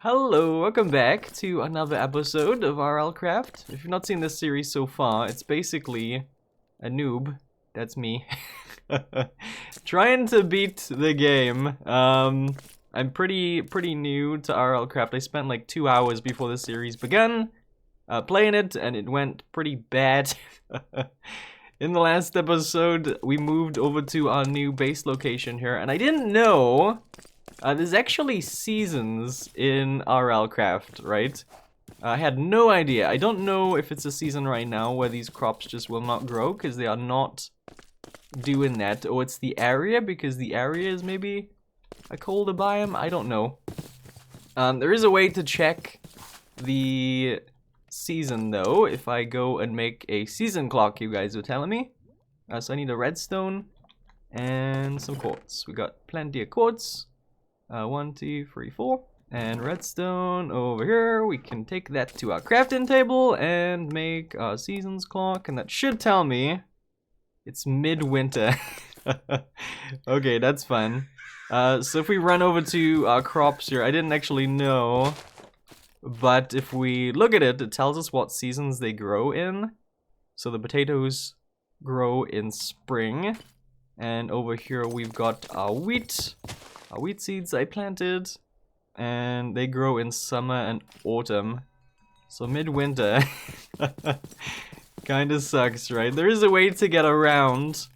Hello, welcome back to another episode of RLCraft. If you've not seen this series so far, it's basically a noob, that's me, trying to beat the game. I'm pretty new to RLCraft. I spent like 2 hours before the series began playing it, and it went pretty bad. In the last episode, we moved over to our new base location here, and I didn't know there's actually seasons in RLCraft, right? I had no idea. I don't know if it's a season right now where these crops just will not grow because they are not doing that, or it's the area because the area is maybe a colder biome. I don't know. There is a way to check the season though. If I go and make a season clock, you guys were telling me. So I need a redstone and some quartz. We got plenty of quartz. 1, 2, 3, 4. And redstone over here. We can take that to our crafting table and make our seasons clock. And that should tell me it's midwinter. Okay, that's fun. So if we run over to our crops here, I didn't actually know. But if we look at it, it tells us what seasons they grow in. So the potatoes grow in spring. And over here we've got our wheat. Our wheat seeds I planted, and they grow in summer and autumn. So midwinter kinda sucks, right? There is a way to get around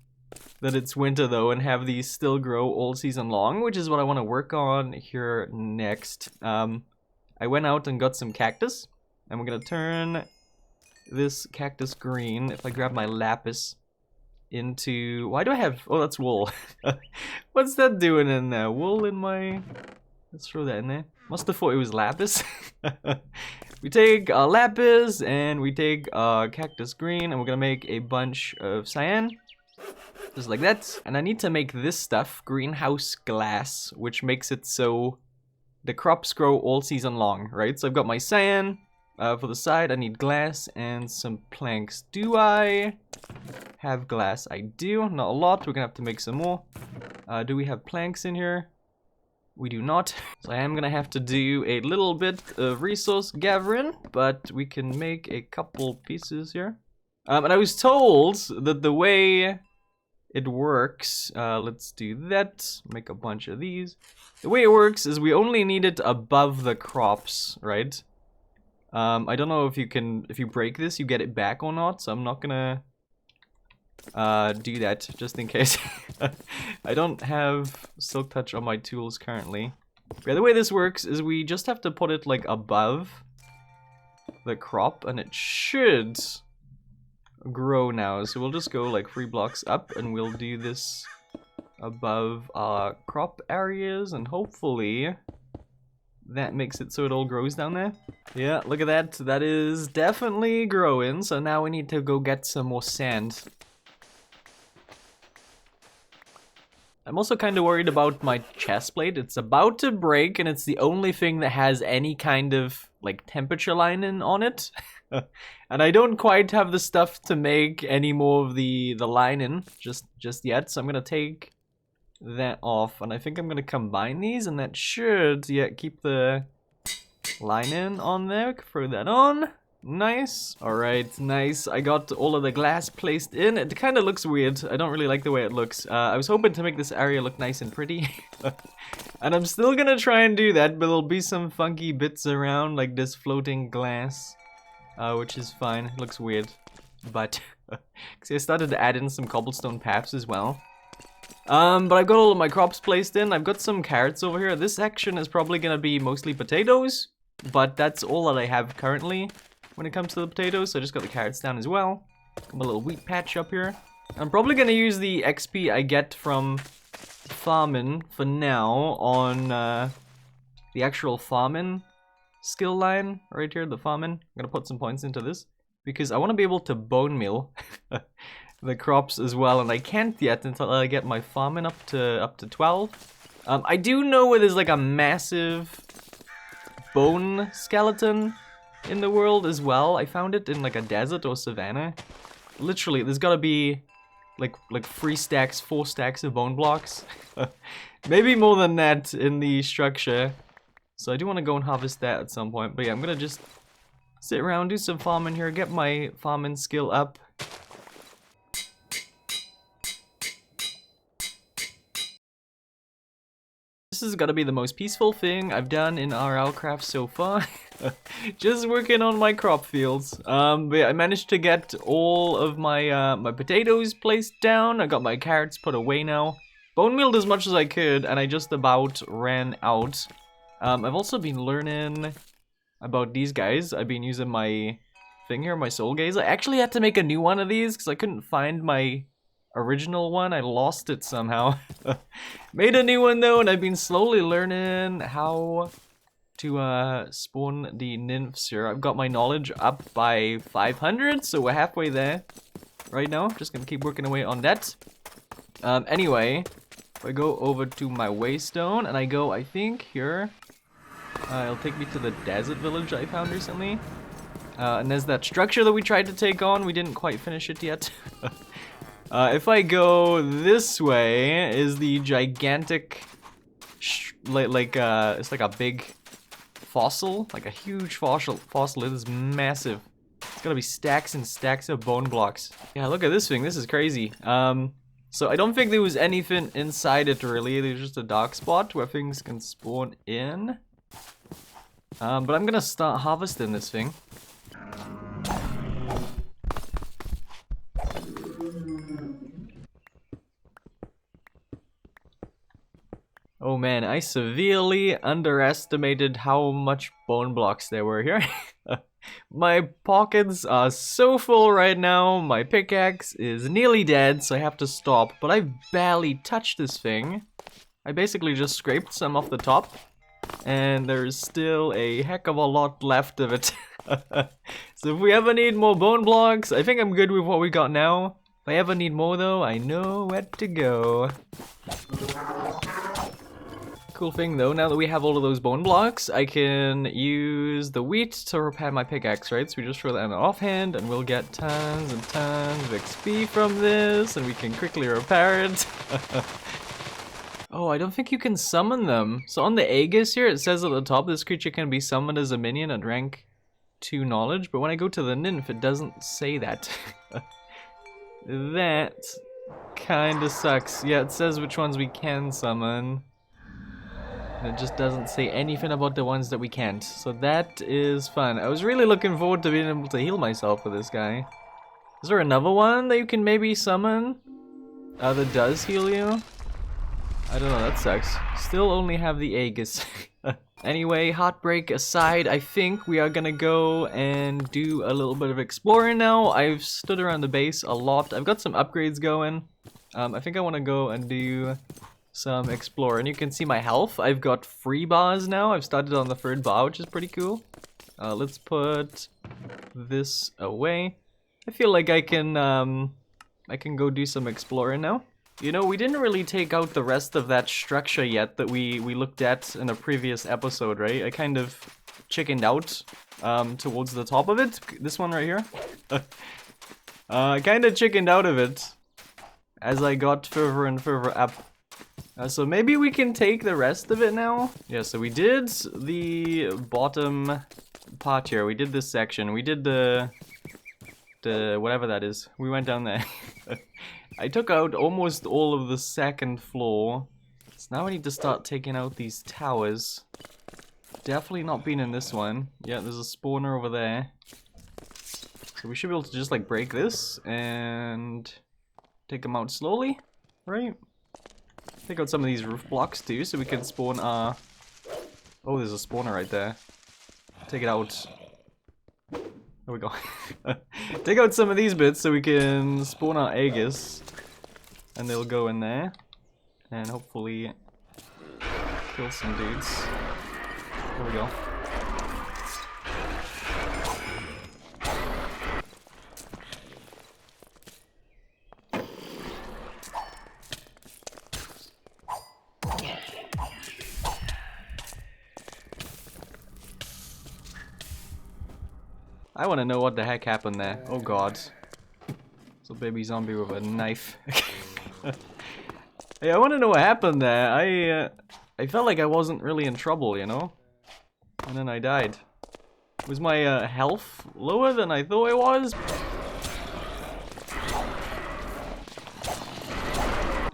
that it's winter though and have these still grow all season long, which is what I want to work on here next. I went out and got some cactus, and we're gonna turn this cactus green. If I grab my lapis into... Why do I have... Oh, that's wool. What's that doing in there? Wool in my... Let's throw that in there. Must have thought it was lapis. We take lapis and we take cactus green, and we're gonna make a bunch of cyan. Just like that. And I need to make this stuff, greenhouse glass, which makes it so the crops grow all season long, right? So I've got my cyan. For the side, I need glass and some planks. Do I have glass? I do. Not a lot. We're gonna have to make some more. Do we have planks in here? We do not. So I am gonna have to do a little bit of resource gathering, but we can make a couple pieces here. And I was told that the way it works, let's do that. Make a bunch of these. The way it works is we only need it above the crops, right? I don't know if you break this, you get it back or not, so I'm not gonna do that, just in case. I don't have Silk Touch on my tools currently. Yeah, the way this works is we just have to put it, like, above the crop, and it should grow now. So we'll just go, like, 3 blocks up, and we'll do this above our crop areas, and hopefully that makes it so it all grows down there. Yeah, look at that. That is definitely growing. So now we need to go get some more sand. I'm also kind of worried about my chest plate. It's about to break, and it's the only thing that has any kind of, like, temperature lining on it. And I don't quite have the stuff to make any more of the lining just yet. So I'm gonna take that off, and I think I'm gonna combine these, and that should, yeah, keep the lining on there. Throw that on. Nice. Alright, nice. I got all of the glass placed in. It kind of looks weird. I don't really like the way it looks. I was hoping to make this area look nice and pretty. And I'm still gonna try and do that, but there'll be some funky bits around, like this floating glass, which is fine. It looks weird. But, see, I started to add in some cobblestone paths as well. But I've got all of my crops placed in. I've got some carrots over here. This section is probably gonna be mostly potatoes, but that's all that I have currently when it comes to the potatoes. So I just got the carrots down as well. Got my little wheat patch up here. I'm probably gonna use the XP I get from farming for now on the actual farming skill line right here, the farming. I'm gonna put some points into this because I want to be able to bone meal the crops as well, and I can't yet until I get my farming up to 12. I do know where there's like a massive bone skeleton in the world as well. I found it in like a desert or savanna. Literally, there's gotta be like 3 stacks, 4 stacks of bone blocks. Maybe more than that in the structure. So I do want to go and harvest that at some point. But yeah, I'm gonna just sit around, do some farming here, get my farming skill up. This is gotta be the most peaceful thing I've done in RLCraft so far. Just working on my crop fields. But yeah, I managed to get all of my my potatoes placed down. I got my carrots put away now. Bone mealed as much as I could, and I just about ran out. I've also been learning about these guys. I've been using my thing here, my soul gaze. I actually had to make a new one of these because I couldn't find my original one. I lost it somehow. Made a new one though, and I've been slowly learning how to spawn the nymphs here. I've got my knowledge up by 500, so we're halfway there right now. Just gonna keep working away on that. Anyway, if I go over to my waystone and I go, I think here, it'll take me to the desert village I found recently. And there's that structure that we tried to take on. We didn't quite finish it yet. If I go this way, is the gigantic, it's like a big fossil, like a huge fossil. It is massive. It's gonna be stacks and stacks of bone blocks. Yeah, look at this thing. This is crazy. So I don't think there was anything inside it really. There's just a dark spot where things can spawn in. But I'm gonna start harvesting this thing. Oh man, I severely underestimated how much bone blocks there were here. My pockets are so full right now, my pickaxe is nearly dead, so I have to stop, but I barely touched this thing. I basically just scraped some off the top, and there's still a heck of a lot left of it. So if we ever need more bone blocks, I think I'm good with what we got now. If I ever need more though, I know where to go. Cool thing though, now that we have all of those bone blocks, I can use the wheat to repair my pickaxe, right? So we just throw that in our offhand and we'll get tons and tons of XP from this, and we can quickly repair it. Oh, I don't think you can summon them. So on the Aegis here, it says at the top, this creature can be summoned as a minion at rank 2 knowledge, but when I go to the nymph, it doesn't say that. That kinda sucks. Yeah, it says which ones we can summon. It just doesn't say anything about the ones that we can't. So that is fun. I was really looking forward to being able to heal myself with this guy. Is there another one that you can maybe summon? That does heal you? I don't know, that sucks. Still only have the Aegis. Anyway, heartbreak aside, I think we are gonna go and do a little bit of exploring now. I've stood around the base a lot. I've got some upgrades going. I think I want to go and do some explore, and you can see my health. I've got 3 bars now. I've started on the 3rd bar, which is pretty cool. Let's put this away. I feel like I can go do some exploring now. You know, we didn't really take out the rest of that structure yet that we looked at in a previous episode, right? I kind of chickened out towards the top of it. This one right here. I kind of chickened out of it as I got further and further up. So maybe we can take the rest of it now? Yeah, so we did the bottom part here. We did this section. We did the whatever that is. We went down there. I took out almost all of the 2nd floor. So now I need to start taking out these towers. Definitely not been in this one. Yeah, there's a spawner over there. So we should be able to just like break this and take them out slowly, right? Take out some of these roof blocks too, so we can spawn our... Oh, there's a spawner right there. Take it out. There we go. Take out some of these bits so we can spawn our Aegis. And they'll go in there. And hopefully kill some dudes. There we go. I want to know what the heck happened there. Oh god. It's a baby zombie with a knife. Hey, I want to know what happened there. I felt like I wasn't really in trouble, you know? And then I died. Was my health lower than I thought it was?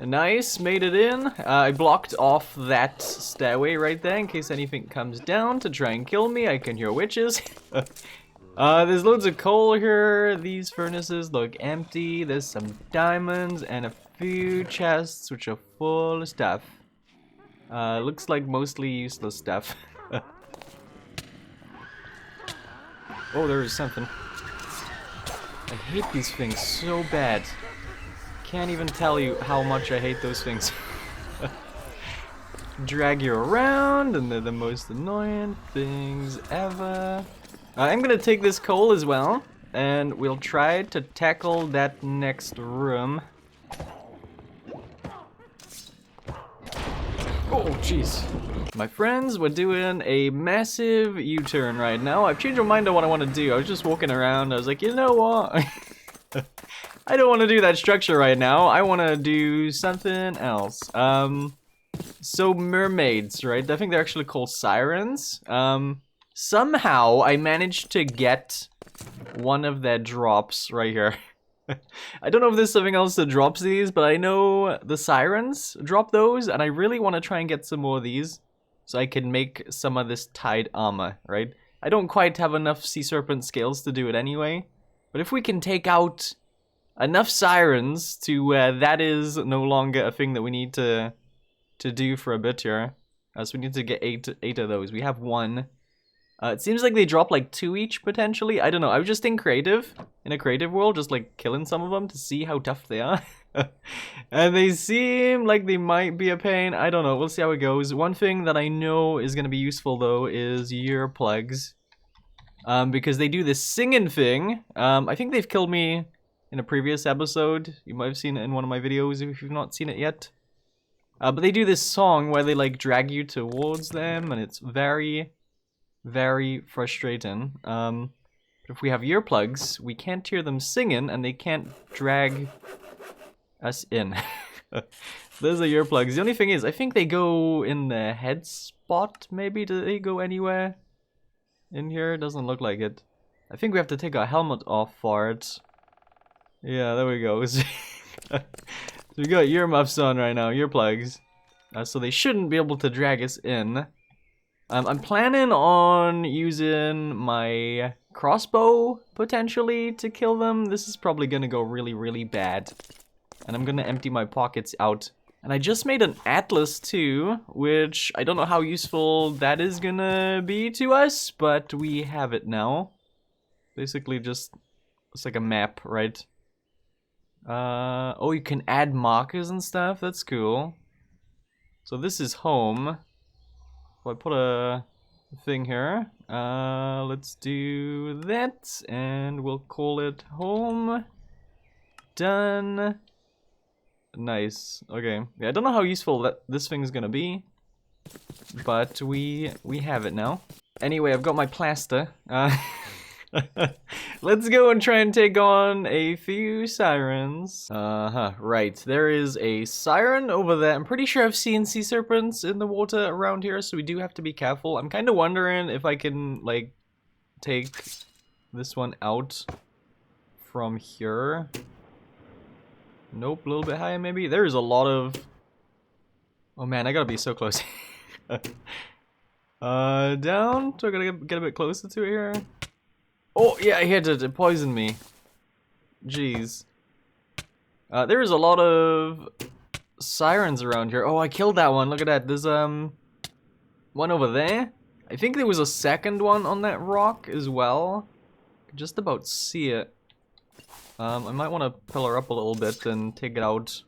Nice, made it in. I blocked off that stairway right there in case anything comes down to try and kill me. I can hear witches. There's loads of coal here. These furnaces look empty. There's some diamonds and a few chests which are full of stuff. Looks like mostly useless stuff. Oh, there is something. I hate these things so bad. Can't even tell you how much I hate those things. Drag you around, and they're the most annoying things ever. I'm gonna take this coal as well, and we'll try to tackle that next room. Oh, jeez. My friends, we're doing a massive U-turn right now. I've changed my mind on what I want to do. I was just walking around, I was like, you know what? I don't want to do that structure right now. I want to do something else. So mermaids, right? I think they're actually called sirens. Somehow I managed to get one of their drops right here. I don't know if there's something else that drops these, but I know the sirens drop those, and I really want to try and get some more of these so I can make some of this tied armor, right? I don't quite have enough sea serpent scales to do it anyway, but if we can take out enough sirens to where that is no longer a thing that we need to do for a bit here. So we need to get eight of those. We have one. It seems like they drop like 2 each potentially. I don't know. I was just in a creative world, just like killing some of them to see how tough they are. And they seem like they might be a pain. I don't know. We'll see how it goes. One thing that I know is going to be useful though is ear plugs. Because they do this singing thing. I think they've killed me in a previous episode. You might have seen it in one of my videos if you've not seen it yet. But they do this song where they like drag you towards them, and it's very, very frustrating. If we have earplugs, we can't hear them singing, and they can't drag us in. Those are earplugs. The only thing is, I think they go in the head spot, maybe? Do they go anywhere in here? It doesn't look like it. I think we have to take our helmet off for it. Yeah, there we go. So we got earmuffs on right now, earplugs. So they shouldn't be able to drag us in. I'm planning on using my crossbow, potentially, to kill them. This is probably gonna go really, really bad. And I'm gonna empty my pockets out. And I just made an atlas too, which I don't know how useful that is gonna be to us, but we have it now. Basically just, it's like a map, right? Oh, you can add markers and stuff. That's cool. So this is home. So I put a thing here. Let's do that, and we'll call it home. Done. Nice. Okay. Yeah, I don't know how useful that this thing is gonna be, but we have it now. Anyway, I've got my plaster. Let's go and try and take on a few sirens. Right. There is a siren over there. I'm pretty sure I've seen sea serpents in the water around here, so we do have to be careful. I'm kind of wondering if I can, like, take this one out from here. Nope, a little bit higher maybe. There's a lot of... Oh man, I gotta be so close. Down. So I gotta get a bit closer to it here. Oh, yeah, he had to poison me. Jeez. There is a lot of sirens around here. Oh, I killed that one. Look at that. There's, one over there. I think there was a second one on that rock as well. I can just about see it. I might want to pillar up a little bit and take it out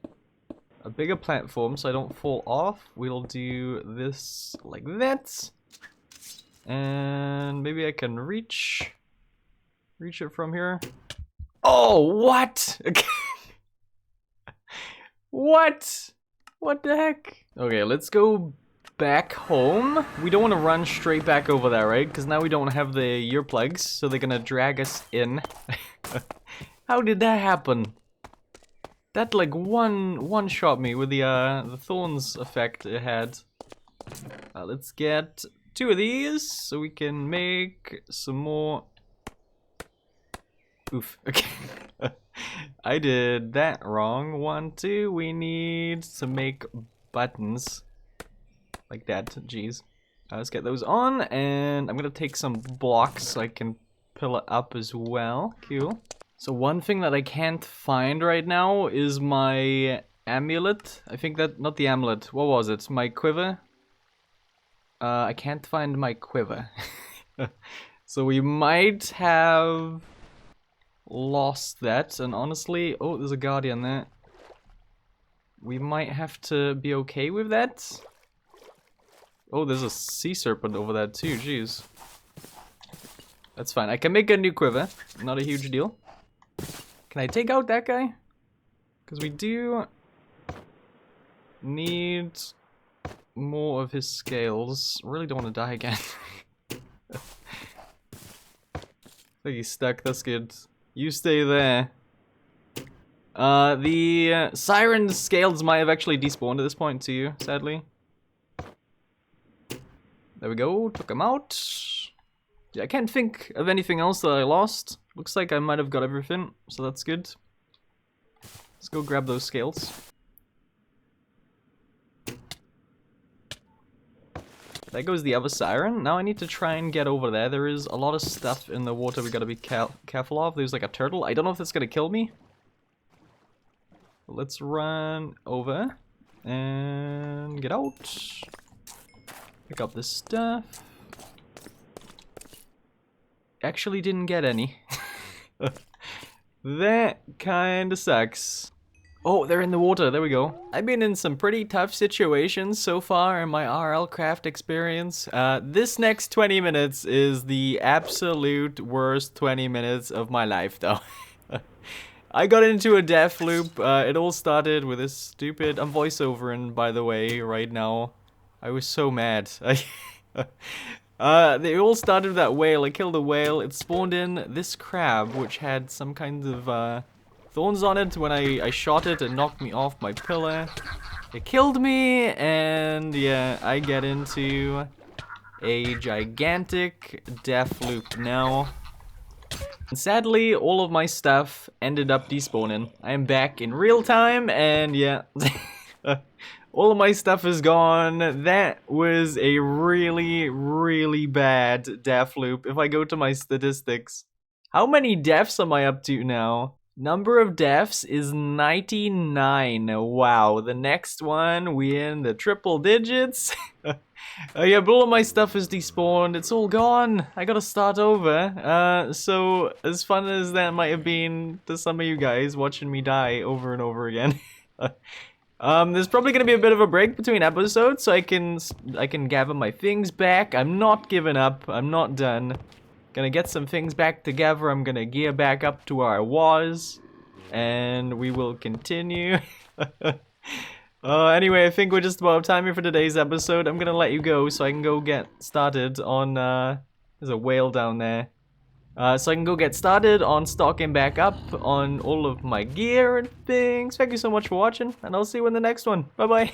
a bigger platform so I don't fall off. We'll do this like that. And maybe I can reach it from here. Oh, what? What? What the heck? Okay, let's go back home. We don't want to run straight back over there, right? Because now we don't have the earplugs, so they're gonna drag us in. How did that happen? That like one shot me with the thorns effect it had. Let's get 2 of these so we can make some more. Oof. Okay. I did that wrong. 1, 2. We need to make buttons like that. Jeez. Let's get those on, and I'm gonna take some blocks so I can fill it up as well. Cool. So one thing that I can't find right now is my amulet. I think that, not the amulet. What was it? My quiver. I can't find my quiver. So we might have lost that, and honestly, oh, there's a guardian there. We might have to be okay with that. Oh, there's a sea serpent over there too, jeez. That's fine, I can make a new quiver, not a huge deal. Can I take out that guy? Because we do need more of his scales. Really don't want to die again. I think he's stuck, that's good. You stay there. The siren scales might have actually despawned at this point too, sadly. There we go, took him out. Yeah, I can't think of anything else that I lost. Looks like I might have got everything, so that's good. Let's go grab those scales. There goes the other siren. Now I need to try and get over there. There is a lot of stuff in the water we gotta be careful of. There's like a turtle. I don't know if that's gonna kill me. But let's run over and get out. Pick up this stuff. Actually didn't get any. That kinda sucks. Oh, they're in the water, there we go. I've been in some pretty tough situations so far in my RLCraft experience. This next 20 minutes is the absolute worst 20 minutes of my life though. I got into a death loop. It all started with this stupid... I'm voiceovering, by the way, right now. I was so mad. They all started with that whale. I killed a whale. It spawned in this crab, which had some kind of thorns on it. When I shot it, it knocked me off my pillar. It killed me, and yeah, I get into a gigantic death loop now. And sadly, all of my stuff ended up despawning. I am back in real time, and yeah. All of my stuff is gone. That was a really, really bad death loop. If I go to my statistics. How many deaths am I up to now? Number of deaths is 99. Wow. The next one, we're in the triple digits. Yeah, but all of my stuff is despawned. It's all gone. I gotta start over. So, as fun as that might have been to some of you guys watching me die over and over again. There's probably gonna be a bit of a break between episodes, so I can gather my things back. I'm not giving up. I'm not done. Gonna get some things back together. I'm gonna gear back up to where I was, and we will continue. Anyway, I think we're just about time here for today's episode. I'm gonna let you go so I can go get started on. There's a whale down there. So I can go get started on stocking back up on all of my gear and things. Thank you so much for watching, and I'll see you in the next one. Bye bye.